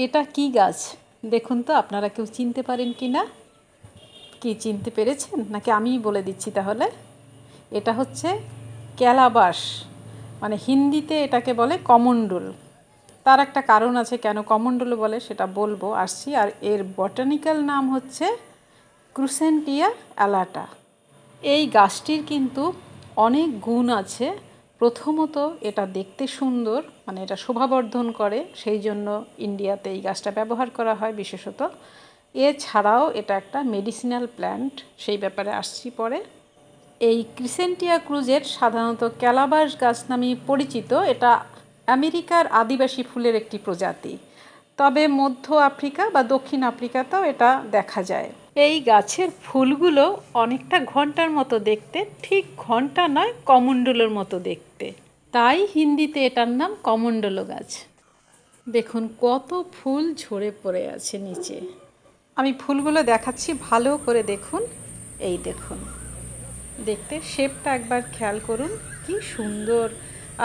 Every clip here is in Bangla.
এটা কি গাছ দেখুন তো, আপনারা কেউ চিনতে পারেন কি না? কি চিনতে পেরেছেন নাকি আমিই বলে দিচ্ছি তাহলে? এটা হচ্ছে ক্যালাবাশ, মানে হিন্দিতে এটাকে বলে কমণ্ডল। তার একটা কারণ আছে কেন কমণ্ডল বলে, সেটা বলবো, আসছি। আর এর বটানিক্যাল নাম হচ্ছে ক্রুসেন্টিয়া অ্যালাটা। এই গাছটির কিন্তু অনেক গুণ আছে। প্রথমত এটা দেখতে সুন্দর, মানে এটা শোভাবর্ধন করে, সেই জন্য ইন্ডিয়াতে এই গাছটা ব্যবহার করা হয় বিশেষত। এছাড়াও এটা একটা মেডিসিনাল প্ল্যান্ট, সেই ব্যাপারে আসছি পরে। এই ক্রিসেন্টিয়া ক্রুজের সাধারণত ক্যালাবাশ গাছ নামে পরিচিত। এটা আমেরিকার আদিবাসী ফুলের একটি প্রজাতি, তবে মধ্য আফ্রিকা বা দক্ষিণ আফ্রিকাতেও এটা দেখা যায়। এই গাছের ফুলগুলো অনেকটা ঘণ্টার মতো দেখতে, ঠিক ঘণ্টা নয়, কমণ্ডলের মতো দেখতে, তাই হিন্দিতে এটার নাম কমণ্ডল গাছ। দেখুন কত ফুল ঝরে পড়ে আছে নিচে। আমি ফুলগুলো দেখাচ্ছি, ভালো করে দেখুন। এই দেখুন, দেখতে শেপটা একবার খেয়াল করুন, কি সুন্দর।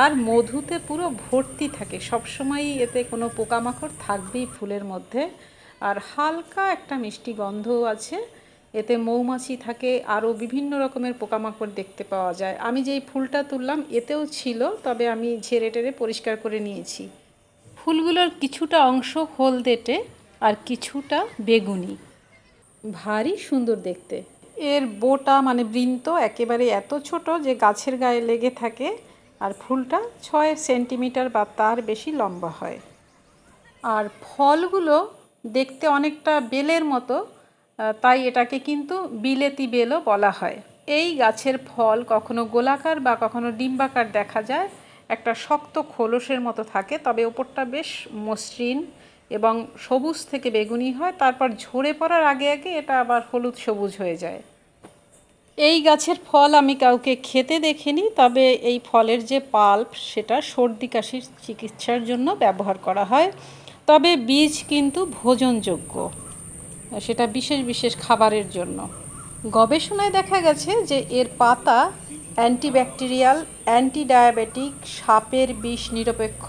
আর মধুতে পুরো ভর্তি থাকে, সবসময়ই এতে কোনো পোকামাকড় থাকবেই ফুলের মধ্যে। আর হালকা একটা মিষ্টি গন্ধও আছে। এতে মৌমাছি থাকে, আরও বিভিন্ন রকমের পোকামাকড় দেখতে পাওয়া যায়। আমি যেই ফুলটা তুললাম এতেও ছিল, তবে আমি ঝেড়ে টেরে পরিষ্কার করে নিয়েছি। ফুলগুলোর কিছুটা অংশ হলদেটে আর কিছুটা বেগুনি, ভারী সুন্দর দেখতে। এর বোটা মানে বৃন্ত একেবারে এত ছোট যে গাছের গায়ে লেগে থাকে, আর ফুলটা 6 সেন্টিমিটার বা তার বেশি লম্বা হয়। আর ফলগুলো দেখতে অনেকটা বেলের মতো, তাই এটাকে কিন্তু বিলেতি বেলও বলা হয়। এই গাছের ফল কখনো গোলাকার বা কখনো ডিম্বাকার দেখা যায়, একটা শক্ত খোলসের মতো থাকে, তবে ওপরটা বেশ মসৃণ এবং সবুজ থেকে বেগুনি হয়, তারপর ঝরে পড়ার আগে আগে এটা আবার হলুদ সবুজ হয়ে যায়। এই গাছের ফল আমি কাউকে খেতে দেখিনি, তবে এই ফলের যে পাল্প সেটা সর্দি কাশির চিকিৎসার জন্য ব্যবহার করা হয়। তবে বীজ কিন্তু ভোজনযোগ্য, সেটা বিশেষ বিশেষ খাবারের জন্য। গবেষণায় দেখা গেছে যে এর পাতা অ্যান্টিব্যাকটেরিয়াল, অ্যান্টি ডায়াবেটিক, সাপের বিষ নিরপেক্ষ,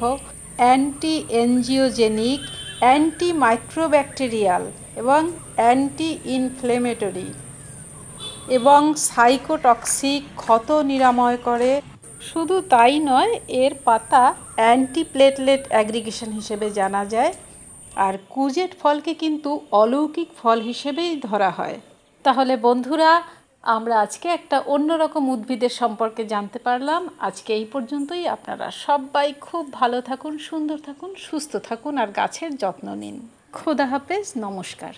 অ্যান্টি এনজিওজেনিক, অ্যান্টি মাইক্রোব্যাকটেরিয়াল এবং অ্যান্টি ইনফ্লেমেটরি এবং সাইকোটক্সিক, ক্ষত নিরাময় করে। শুধু তাই নয়, এর পাতা অ্যান্টিপ্লেটলেট অ্যাগ্রিগেশন হিসেবে জানা যায়। আর কুজেট ফলকে কিন্তু অলৌকিক ফল হিসেবেই ধরা হয়। তাহলে বন্ধুরা, আমরা আজকে একটা অন্যরকম উদ্ভিদের সম্পর্কে জানতে পারলাম। আজকে এই পর্যন্তই। আপনারা সবাই খুব ভালো থাকুন, সুন্দর থাকুন, সুস্থ থাকুন আর গাছের যত্ন নিন। খোদা হাফেজ, নমস্কার।